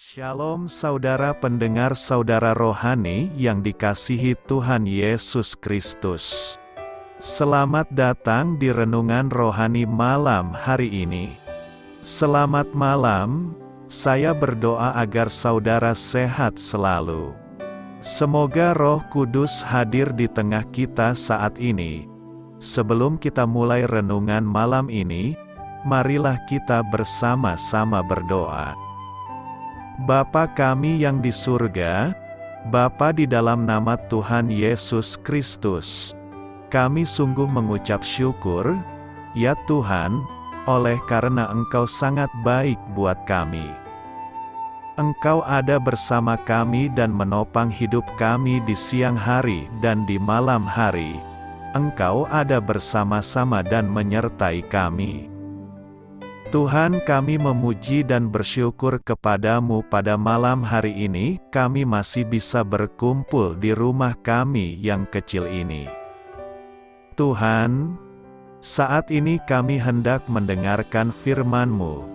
Shalom saudara pendengar saudara rohani yang dikasihi Tuhan Yesus Kristus. Selamat datang di Renungan Rohani malam hari ini. Selamat malam, saya berdoa agar saudara sehat selalu. Semoga Roh Kudus hadir di tengah kita saat ini. Sebelum kita mulai renungan malam ini, marilah kita bersama-sama berdoa. Bapa kami yang di surga, Bapa di dalam nama Tuhan Yesus Kristus, kami sungguh mengucap syukur, ya Tuhan, oleh karena Engkau sangat baik buat kami. Engkau ada bersama kami dan menopang hidup kami di siang hari dan di malam hari. Engkau ada bersama-sama dan menyertai kami. Tuhan, kami memuji dan bersyukur kepadamu pada malam hari ini, kami masih bisa berkumpul di rumah kami yang kecil ini. Tuhan, saat ini kami hendak mendengarkan firman-Mu.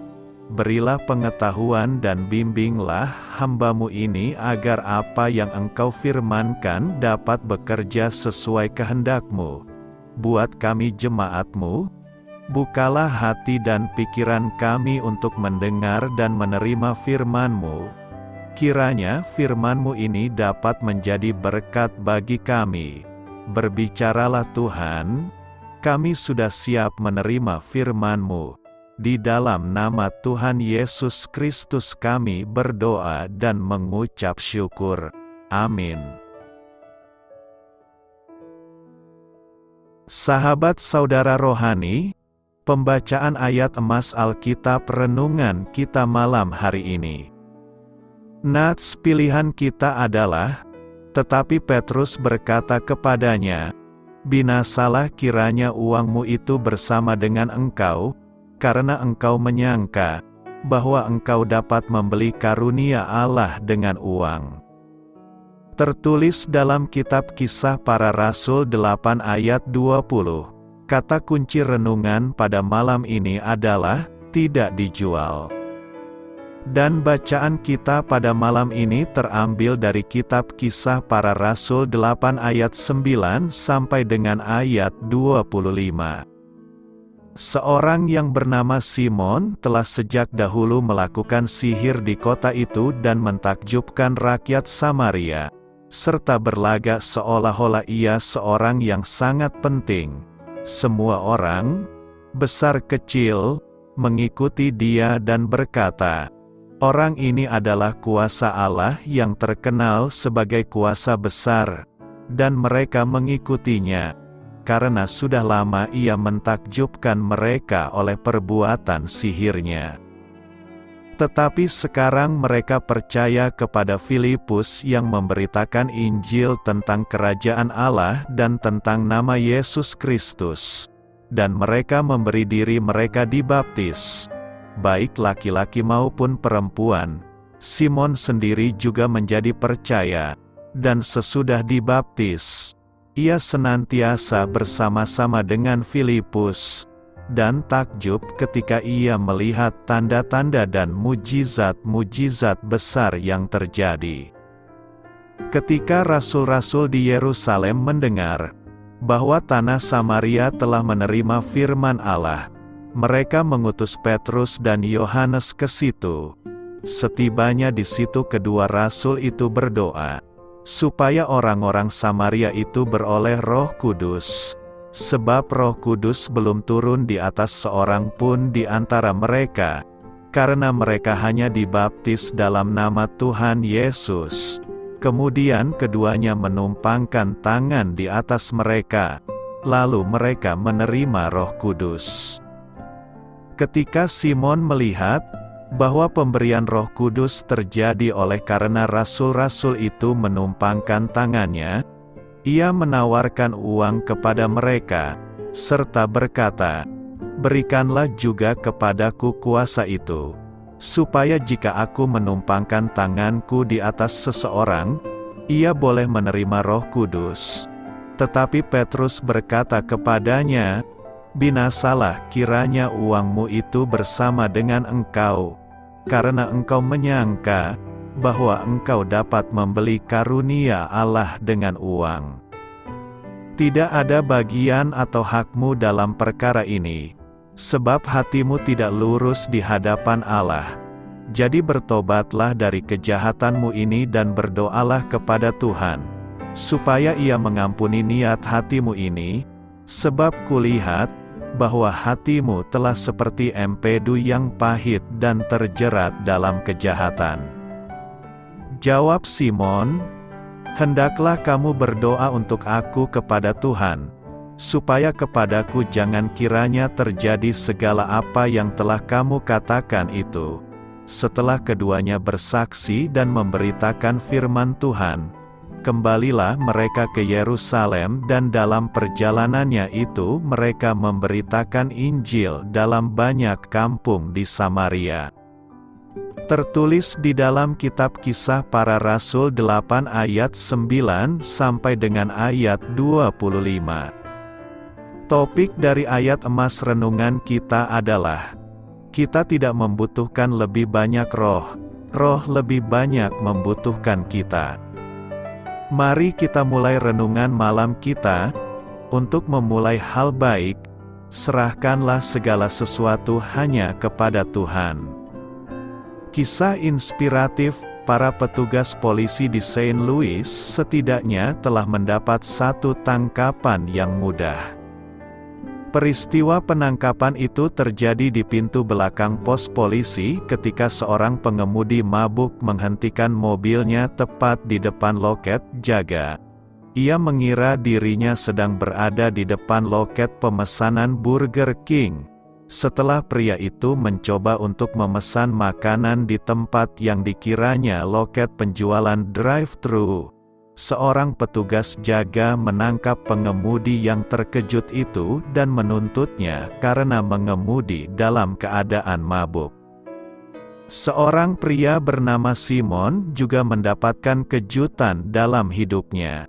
Berilah pengetahuan dan bimbinglah hamba-Mu ini agar apa yang Engkau firmankan dapat bekerja sesuai kehendak-Mu. Buat kami jemaat-Mu, bukalah hati dan pikiran kami untuk mendengar dan menerima firman-Mu. Kiranya firman-Mu ini dapat menjadi berkat bagi kami. Berbicaralah Tuhan, kami sudah siap menerima firman-Mu. Di dalam nama Tuhan Yesus Kristus kami berdoa dan mengucap syukur. Amin. Sahabat saudara rohani, pembacaan ayat emas Alkitab renungan kita malam hari ini. Nats pilihan kita adalah, tetapi Petrus berkata kepadanya, "Binasalah kiranya uangmu itu bersama dengan engkau, karena engkau menyangka bahwa engkau dapat membeli karunia Allah dengan uang." Tertulis dalam kitab Kisah Para Rasul 8 ayat 20. Kata kunci renungan pada malam ini adalah, tidak dijual. Dan bacaan kita pada malam ini terambil dari kitab Kisah Para Rasul 8 ayat 9 sampai dengan ayat 25. Seorang yang bernama Simon telah sejak dahulu melakukan sihir di kota itu dan mentakjubkan rakyat Samaria, serta berlagak seolah-olah ia seorang yang sangat penting. Semua orang, besar kecil, mengikuti dia dan berkata, "Orang ini adalah kuasa Allah yang terkenal sebagai kuasa besar," dan mereka mengikutinya, karena sudah lama ia mentakjubkan mereka oleh perbuatan sihirnya. Tetapi sekarang mereka percaya kepada Filipus yang memberitakan Injil tentang kerajaan Allah dan tentang nama Yesus Kristus. Dan mereka memberi diri mereka dibaptis, baik laki-laki maupun perempuan. Simon sendiri juga menjadi percaya, dan sesudah dibaptis, ia senantiasa bersama-sama dengan Filipus, dan takjub ketika ia melihat tanda-tanda dan mujizat-mujizat besar yang terjadi. Ketika rasul-rasul di Yerusalem mendengar bahwa tanah Samaria telah menerima firman Allah, mereka mengutus Petrus dan Yohanes ke situ. Setibanya di situ kedua rasul itu berdoa, supaya orang-orang Samaria itu beroleh Roh Kudus. Sebab Roh Kudus belum turun di atas seorang pun di antara mereka, karena mereka hanya dibaptis dalam nama Tuhan Yesus. Kemudian keduanya menumpangkan tangan di atas mereka, lalu mereka menerima Roh Kudus. Ketika Simon melihat bahwa pemberian Roh Kudus terjadi oleh karena rasul-rasul itu menumpangkan tangannya, ia menawarkan uang kepada mereka, serta berkata, "Berikanlah juga kepadaku kuasa itu, supaya jika aku menumpangkan tanganku di atas seseorang, ia boleh menerima Roh Kudus." Tetapi Petrus berkata kepadanya, "Binasalah kiranya uangmu itu bersama dengan engkau, karena engkau menyangka bahwa engkau dapat membeli karunia Allah dengan uang. Tidak ada bagian atau hakmu dalam perkara ini, sebab hatimu tidak lurus di hadapan Allah. Jadi bertobatlah dari kejahatanmu ini dan berdoalah kepada Tuhan, supaya Ia mengampuni niat hatimu ini, sebab kulihat bahwa hatimu telah seperti empedu yang pahit dan terjerat dalam kejahatan. Jawab Simon, "Hendaklah kamu berdoa untuk aku kepada Tuhan, supaya kepadaku jangan kiranya terjadi segala apa yang telah kamu katakan itu." Setelah keduanya bersaksi dan memberitakan firman Tuhan, kembalilah mereka ke Yerusalem dan dalam perjalanannya itu mereka memberitakan Injil dalam banyak kampung di Samaria. Tertulis di dalam kitab Kisah Para Rasul 8 ayat 9 sampai dengan ayat 25. Topik dari ayat emas renungan kita adalah, kita tidak membutuhkan lebih banyak roh, roh lebih banyak membutuhkan kita. Mari kita mulai renungan malam kita. Untuk memulai hal baik, serahkanlah segala sesuatu hanya kepada Tuhan. Kisah inspiratif para petugas polisi di Saint Louis setidaknya telah mendapat satu tangkapan yang mudah. Peristiwa penangkapan itu terjadi di pintu belakang pos polisi ketika seorang pengemudi mabuk menghentikan mobilnya tepat di depan loket jaga. Ia mengira dirinya sedang berada di depan loket pemesanan Burger King. Setelah pria itu mencoba untuk memesan makanan di tempat yang dikiranya loket penjualan drive-thru, seorang petugas jaga menangkap pengemudi yang terkejut itu dan menuntutnya karena mengemudi dalam keadaan mabuk. Seorang pria bernama Simon juga mendapatkan kejutan dalam hidupnya.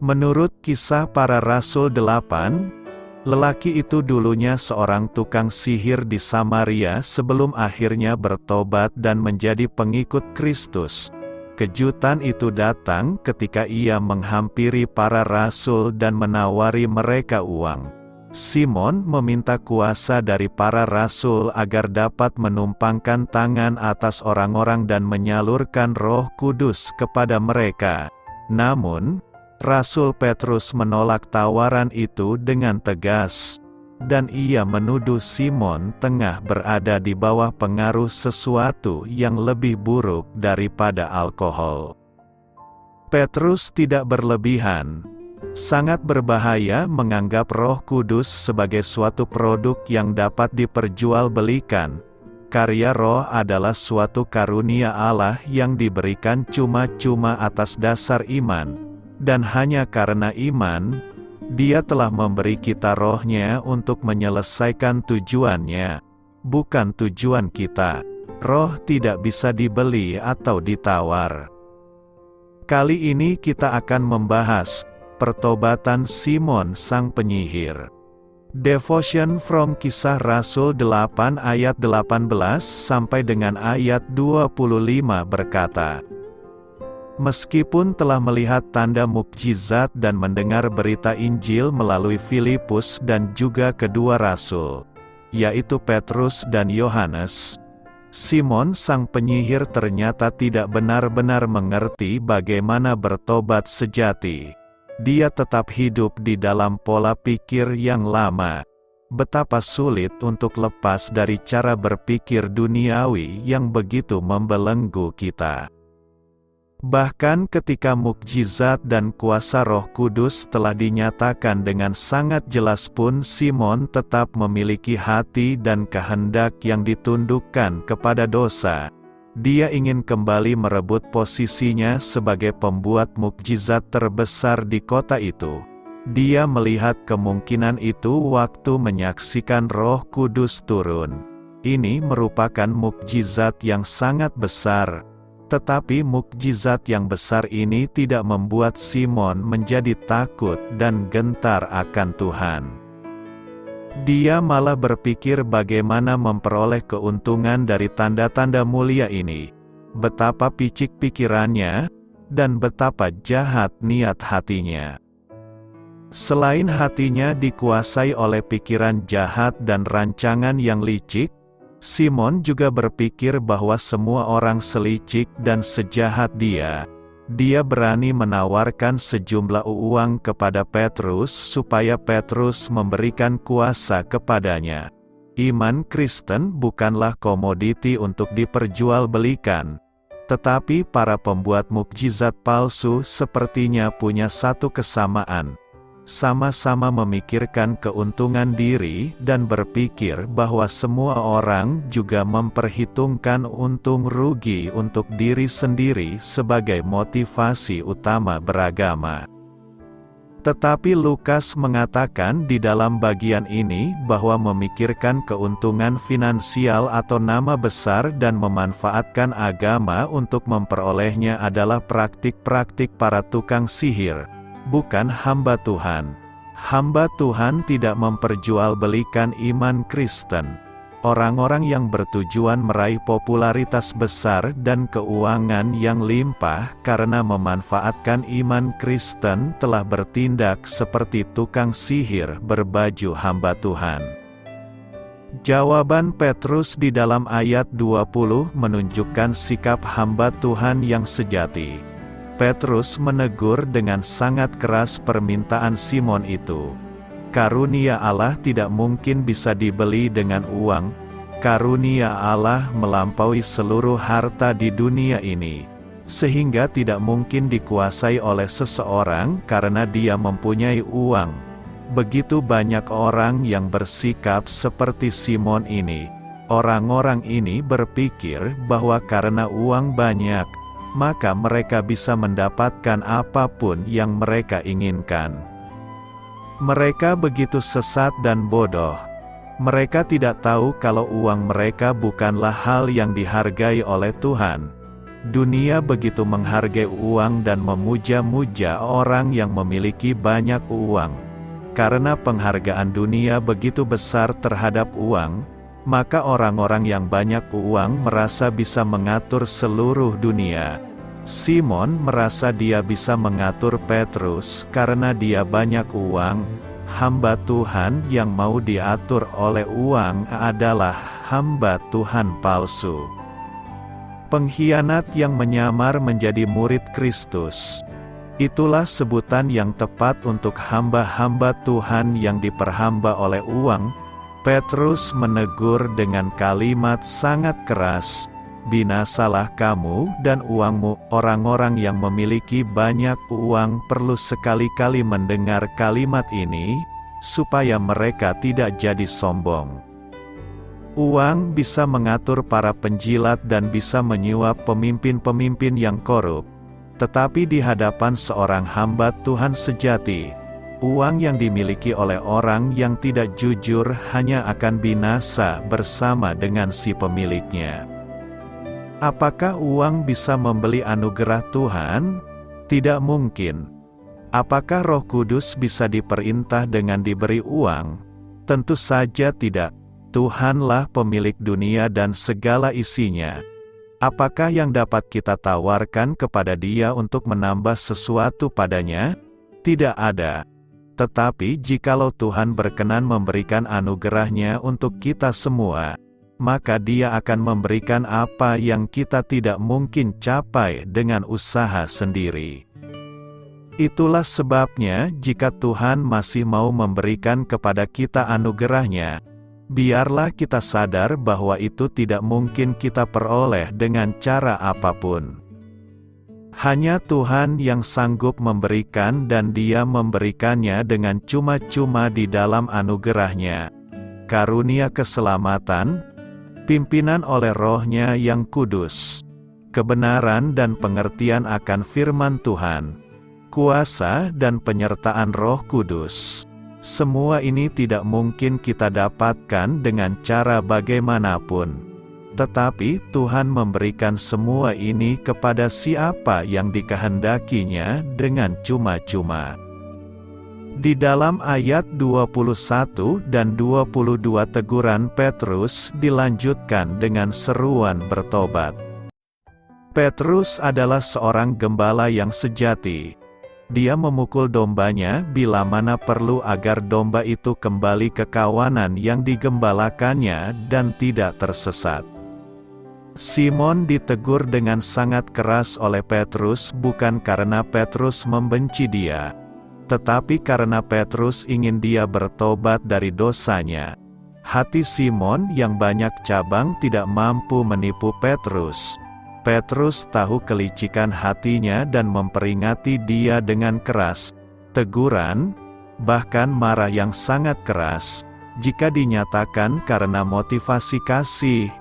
Menurut Kisah Para Rasul 8, lelaki itu dulunya seorang tukang sihir di Samaria sebelum akhirnya bertobat dan menjadi pengikut Kristus. Kejutan itu datang ketika ia menghampiri para rasul dan menawari mereka uang. Simon meminta kuasa dari para rasul agar dapat menumpangkan tangan atas orang-orang dan menyalurkan Roh Kudus kepada mereka. Namun, Rasul Petrus menolak tawaran itu dengan tegas, dan ia menuduh Simon tengah berada di bawah pengaruh sesuatu yang lebih buruk daripada alkohol. Petrus tidak berlebihan. Sangat berbahaya menganggap Roh Kudus sebagai suatu produk yang dapat diperjualbelikan. Karya Roh adalah suatu karunia Allah yang diberikan cuma-cuma atas dasar iman. Dan hanya karena iman, Dia telah memberi kita Roh-Nya untuk menyelesaikan tujuannya, bukan tujuan kita. Roh tidak bisa dibeli atau ditawar. Kali ini kita akan membahas pertobatan Simon sang penyihir. Devotion from Kisah Rasul 8 ayat 18 sampai dengan ayat 25 berkata, meskipun telah melihat tanda mukjizat dan mendengar berita Injil melalui Filipus dan juga kedua rasul, yaitu Petrus dan Yohanes, Simon sang penyihir ternyata tidak benar-benar mengerti bagaimana bertobat sejati. Dia tetap hidup di dalam pola pikir yang lama. Betapa sulit untuk lepas dari cara berpikir duniawi yang begitu membelenggu kita. Bahkan ketika mukjizat dan kuasa Roh Kudus telah dinyatakan dengan sangat jelas pun Simon tetap memiliki hati dan kehendak yang ditundukkan kepada dosa. Dia ingin kembali merebut posisinya sebagai pembuat mukjizat terbesar di kota itu. Dia melihat kemungkinan itu waktu menyaksikan Roh Kudus turun. Ini merupakan mukjizat yang sangat besar. Tetapi mukjizat yang besar ini tidak membuat Simon menjadi takut dan gentar akan Tuhan. Dia malah berpikir bagaimana memperoleh keuntungan dari tanda-tanda mulia ini. Betapa picik pikirannya, dan betapa jahat niat hatinya. Selain hatinya dikuasai oleh pikiran jahat dan rancangan yang licik, Simon juga berpikir bahwa semua orang selicik dan sejahat dia. Dia berani menawarkan sejumlah uang kepada Petrus supaya Petrus memberikan kuasa kepadanya. Iman Kristen bukanlah komoditi untuk diperjualbelikan. Tetapi para pembuat mukjizat palsu sepertinya punya satu kesamaan. Sama-sama memikirkan keuntungan diri dan berpikir bahwa semua orang juga memperhitungkan untung rugi untuk diri sendiri sebagai motivasi utama beragama. Tetapi Lukas mengatakan di dalam bagian ini bahwa memikirkan keuntungan finansial atau nama besar dan memanfaatkan agama untuk memperolehnya adalah praktik-praktik para tukang sihir, bukan hamba Tuhan. Hamba Tuhan tidak memperjualbelikan iman Kristen. Orang-orang yang bertujuan meraih popularitas besar dan keuangan yang limpah karena memanfaatkan iman Kristen telah bertindak seperti tukang sihir berbaju hamba Tuhan. Jawaban Petrus di dalam ayat 20 menunjukkan sikap hamba Tuhan yang sejati. Petrus menegur dengan sangat keras permintaan Simon itu. Karunia Allah tidak mungkin bisa dibeli dengan uang. Karunia Allah melampaui seluruh harta di dunia ini, sehingga tidak mungkin dikuasai oleh seseorang karena dia mempunyai uang. Begitu banyak orang yang bersikap seperti Simon ini. Orang-orang ini berpikir bahwa karena uang banyak, maka mereka bisa mendapatkan apapun yang mereka inginkan. Mereka begitu sesat dan bodoh. Mereka tidak tahu kalau uang mereka bukanlah hal yang dihargai oleh Tuhan. Dunia begitu menghargai uang dan memuja-muja orang yang memiliki banyak uang. Karena penghargaan dunia begitu besar terhadap uang, maka orang-orang yang banyak uang merasa bisa mengatur seluruh dunia. Simon merasa dia bisa mengatur Petrus karena dia banyak uang. Hamba Tuhan yang mau diatur oleh uang adalah hamba Tuhan palsu. Pengkhianat yang menyamar menjadi murid Kristus. Itulah sebutan yang tepat untuk hamba-hamba Tuhan yang diperhamba oleh uang. Petrus menegur dengan kalimat sangat keras, "Binasalah kamu dan uangmu." Orang-orang yang memiliki banyak uang perlu sekali-kali mendengar kalimat ini, supaya mereka tidak jadi sombong. Uang bisa mengatur para penjilat dan bisa menyuap pemimpin-pemimpin yang korup. Tetapi di hadapan seorang hamba Tuhan sejati, uang yang dimiliki oleh orang yang tidak jujur hanya akan binasa bersama dengan si pemiliknya. Apakah uang bisa membeli anugerah Tuhan? Tidak mungkin. Apakah Roh Kudus bisa diperintah dengan diberi uang? Tentu saja tidak. Tuhanlah pemilik dunia dan segala isinya. Apakah yang dapat kita tawarkan kepada Dia untuk menambah sesuatu padanya? Tidak ada. Tetapi jikalau Tuhan berkenan memberikan anugerahnya untuk kita semua, maka Dia akan memberikan apa yang kita tidak mungkin capai dengan usaha sendiri. Itulah sebabnya jika Tuhan masih mau memberikan kepada kita anugerahnya, biarlah kita sadar bahwa itu tidak mungkin kita peroleh dengan cara apapun. Hanya Tuhan yang sanggup memberikan dan Dia memberikannya dengan cuma-cuma di dalam anugerahnya. Karunia keselamatan, pimpinan oleh Roh-Nya yang kudus, kebenaran dan pengertian akan firman Tuhan, kuasa dan penyertaan Roh Kudus. Semua ini tidak mungkin kita dapatkan dengan cara bagaimanapun. Tetapi Tuhan memberikan semua ini kepada siapa yang dikehendakinya dengan cuma-cuma. Di dalam ayat 21 dan 22 teguran Petrus dilanjutkan dengan seruan bertobat. Petrus adalah seorang gembala yang sejati. Dia memukul dombanya bila mana perlu agar domba itu kembali ke kawanan yang digembalakannya dan tidak tersesat. Simon ditegur dengan sangat keras oleh Petrus bukan karena Petrus membenci dia, tetapi karena Petrus ingin dia bertobat dari dosanya. Hati Simon yang banyak cabang tidak mampu menipu Petrus. Petrus tahu kelicikan hatinya dan memperingati dia dengan keras, teguran, bahkan marah yang sangat keras. Jika dinyatakan karena motivasi kasih,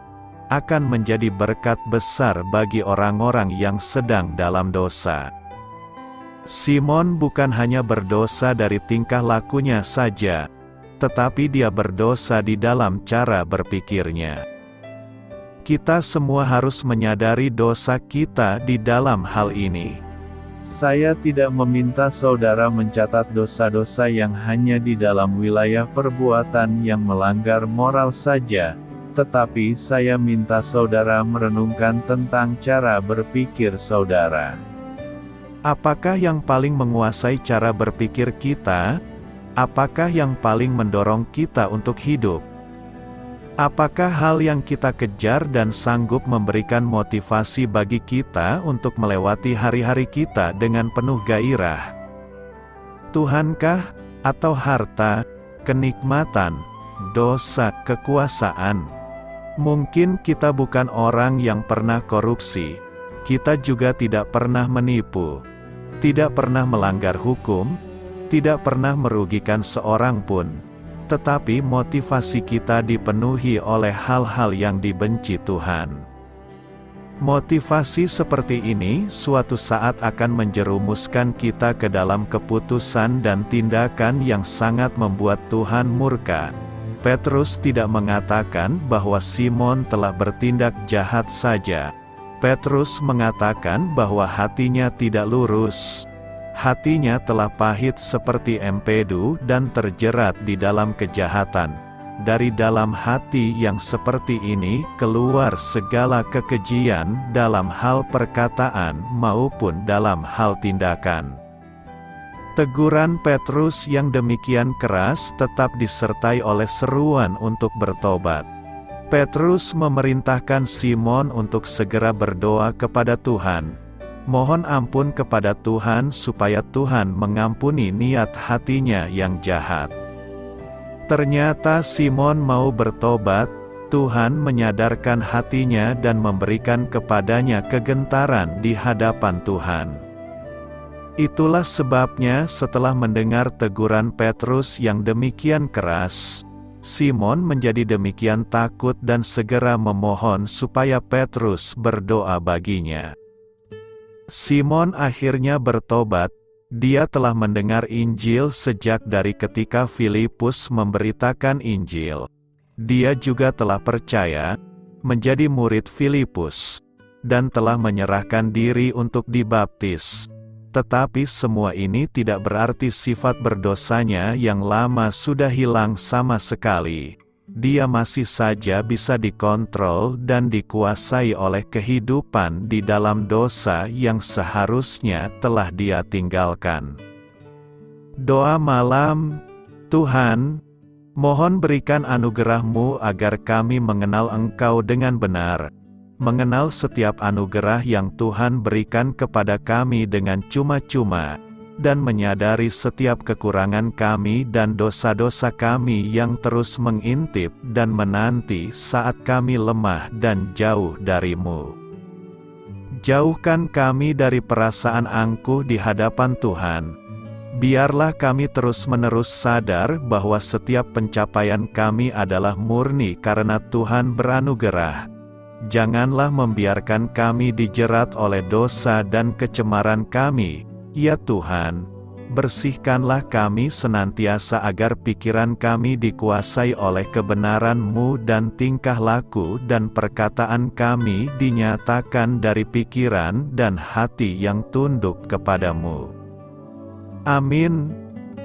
akan menjadi berkat besar bagi orang-orang yang sedang dalam dosa. Simon bukan hanya berdosa dari tingkah lakunya saja, tetapi dia berdosa di dalam cara berpikirnya. Kita semua harus menyadari dosa kita di dalam hal ini. Saya tidak meminta saudara mencatat dosa-dosa yang hanya di dalam wilayah perbuatan yang melanggar moral saja, tetapi saya minta saudara merenungkan tentang cara berpikir saudara. Apakah yang paling menguasai cara berpikir kita? Apakah yang paling mendorong kita untuk hidup? Apakah hal yang kita kejar dan sanggup memberikan motivasi bagi kita untuk melewati hari-hari kita dengan penuh gairah? Tuhankah, atau harta, kenikmatan, dosa, kekuasaan? Mungkin kita bukan orang yang pernah korupsi. Kita juga tidak pernah menipu, tidak pernah melanggar hukum, tidak pernah merugikan seorang pun. Tetapi motivasi kita dipenuhi oleh hal-hal yang dibenci Tuhan. Motivasi seperti ini suatu saat akan menjerumuskan kita ke dalam keputusan dan tindakan yang sangat membuat Tuhan murka. Petrus tidak mengatakan bahwa Simon telah bertindak jahat saja. Petrus mengatakan bahwa hatinya tidak lurus. Hatinya telah pahit seperti empedu dan terjerat di dalam kejahatan. Dari dalam hati yang seperti ini keluar segala kekejian dalam hal perkataan maupun dalam hal tindakan. Teguran Petrus yang demikian keras tetap disertai oleh seruan untuk bertobat. Petrus memerintahkan Simon untuk segera berdoa kepada Tuhan. Mohon ampun kepada Tuhan supaya Tuhan mengampuni niat hatinya yang jahat. Ternyata Simon mau bertobat. Tuhan menyadarkan hatinya dan memberikan kepadanya kegentaran di hadapan Tuhan. Itulah sebabnya setelah mendengar teguran Petrus yang demikian keras, Simon menjadi demikian takut dan segera memohon supaya Petrus berdoa baginya. Simon akhirnya bertobat. Dia telah mendengar Injil sejak dari ketika Filipus memberitakan Injil. Dia juga telah percaya, menjadi murid Filipus, dan telah menyerahkan diri untuk dibaptis. Tetapi semua ini tidak berarti sifat berdosanya yang lama sudah hilang sama sekali. Dia masih saja bisa dikontrol dan dikuasai oleh kehidupan di dalam dosa yang seharusnya telah dia tinggalkan. Doa malam. Tuhan, mohon berikan anugerah-Mu agar kami mengenal Engkau dengan benar, mengenal setiap anugerah yang Tuhan berikan kepada kami dengan cuma-cuma, dan menyadari setiap kekurangan kami dan dosa-dosa kami yang terus mengintip dan menanti saat kami lemah dan jauh dari-Mu. Jauhkan kami dari perasaan angkuh di hadapan Tuhan. Biarlah kami terus-menerus sadar bahwa setiap pencapaian kami adalah murni karena Tuhan beranugerah. Janganlah membiarkan kami dijerat oleh dosa dan kecemaran kami, ya Tuhan. Bersihkanlah kami senantiasa agar pikiran kami dikuasai oleh kebenaran-Mu dan tingkah laku dan perkataan kami dinyatakan dari pikiran dan hati yang tunduk kepadamu. Amin.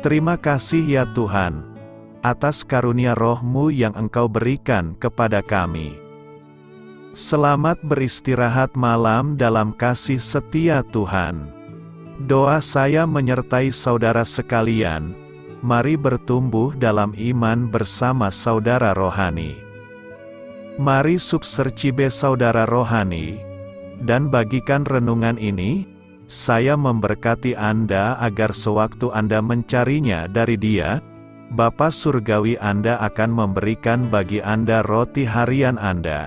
Terima kasih ya Tuhan, atas karunia Roh-Mu yang Engkau berikan kepada kami. Selamat beristirahat malam dalam kasih setia Tuhan. Doa saya menyertai saudara sekalian, mari bertumbuh dalam iman bersama saudara rohani. Mari subsercibe saudara rohani, dan bagikan renungan ini. Saya memberkati Anda agar sewaktu Anda mencarinya dari Dia, Bapa Surgawi Anda akan memberikan bagi Anda roti harian Anda.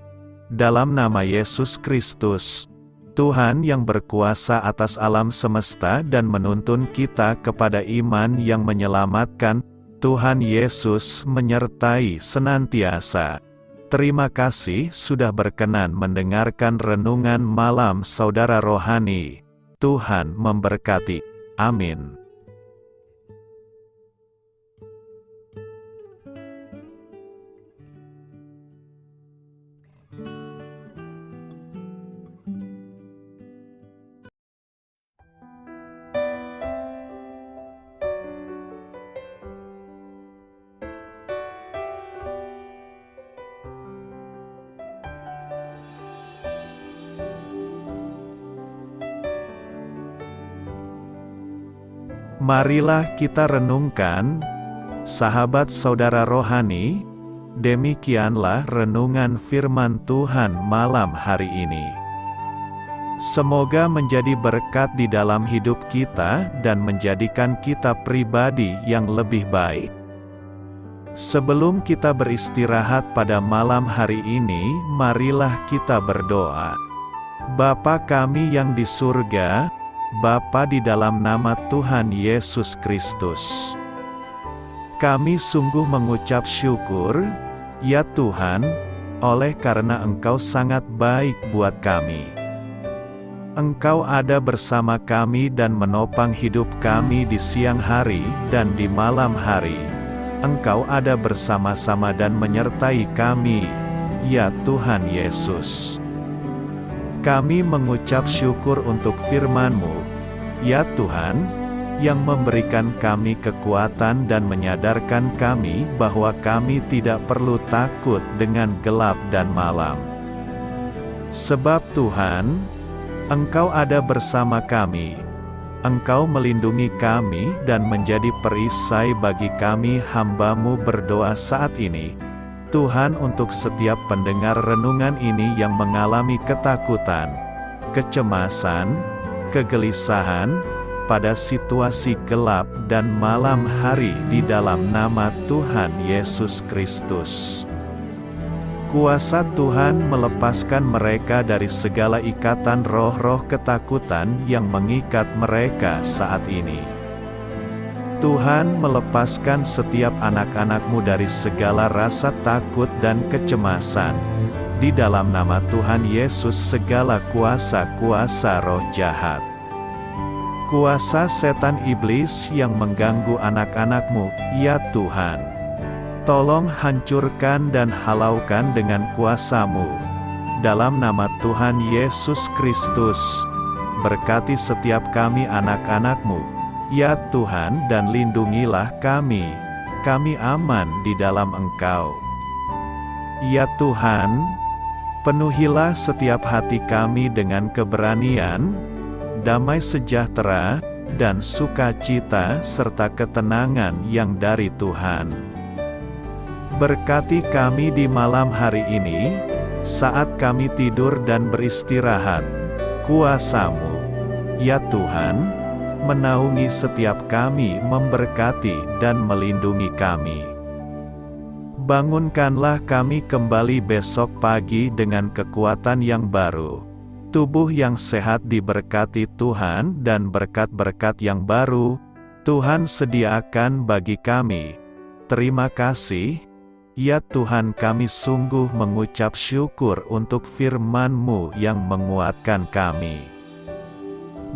Dalam nama Yesus Kristus, Tuhan yang berkuasa atas alam semesta dan menuntun kita kepada iman yang menyelamatkan, Tuhan Yesus menyertai senantiasa. Terima kasih sudah berkenan mendengarkan renungan malam saudara rohani. Tuhan memberkati. Amin. Marilah kita renungkan, sahabat saudara rohani, demikianlah renungan firman Tuhan malam hari ini. Semoga menjadi berkat di dalam hidup kita dan menjadikan kita pribadi yang lebih baik. Sebelum kita beristirahat pada malam hari ini, marilah kita berdoa. Bapa kami yang di surga, Bapa di dalam nama Tuhan Yesus Kristus, kami sungguh mengucap syukur, ya Tuhan, oleh karena Engkau sangat baik buat kami. Engkau ada bersama kami dan menopang hidup kami di siang hari dan di malam hari. Engkau ada bersama-sama dan menyertai kami, ya Tuhan Yesus. Kami mengucap syukur untuk firman-Mu, ya Tuhan, yang memberikan kami kekuatan dan menyadarkan kami bahwa kami tidak perlu takut dengan gelap dan malam. Sebab Tuhan, Engkau ada bersama kami. Engkau melindungi kami dan menjadi perisai bagi kami hamba-Mu berdoa saat ini. Tuhan, untuk setiap pendengar renungan ini yang mengalami ketakutan, kecemasan, kegelisahan, pada situasi gelap dan malam hari di dalam nama Tuhan Yesus Kristus. Kuasa Tuhan melepaskan mereka dari segala ikatan roh-roh ketakutan yang mengikat mereka saat ini. Tuhan melepaskan setiap anak-anak-Mu dari segala rasa takut dan kecemasan. Di dalam nama Tuhan Yesus segala kuasa-kuasa roh jahat, kuasa setan iblis yang mengganggu anak-anak-Mu, ya Tuhan, tolong hancurkan dan halaukan dengan kuasa-Mu. Dalam nama Tuhan Yesus Kristus, berkati setiap kami anak-anak-Mu, ya Tuhan, dan lindungilah kami aman di dalam Engkau. Ya Tuhan, penuhilah setiap hati kami dengan keberanian, damai sejahtera, dan sukacita serta ketenangan yang dari Tuhan. Berkati kami di malam hari ini, saat kami tidur dan beristirahat, kuasa-Mu, ya Tuhan, menaungi setiap kami, memberkati dan melindungi kami. Bangunkanlah kami kembali besok pagi dengan kekuatan yang baru, tubuh yang sehat diberkati Tuhan, dan berkat-berkat yang baru Tuhan sediakan bagi kami. Terima kasih, ya Tuhan, kami sungguh mengucap syukur untuk firman-Mu yang menguatkan kami.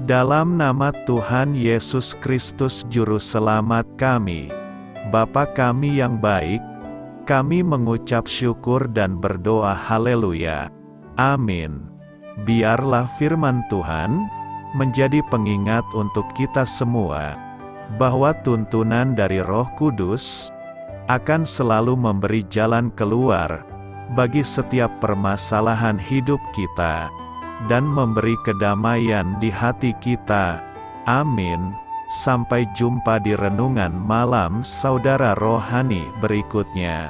Dalam nama Tuhan Yesus Kristus Juru Selamat kami, Bapa kami yang baik, kami mengucap syukur dan berdoa haleluya. Amin. Biarlah firman Tuhan menjadi pengingat untuk kita semua, bahwa tuntunan dari Roh Kudus akan selalu memberi jalan keluar bagi setiap permasalahan hidup kita, dan memberi kedamaian di hati kita. Amin. Sampai jumpa di renungan malam saudara rohani berikutnya.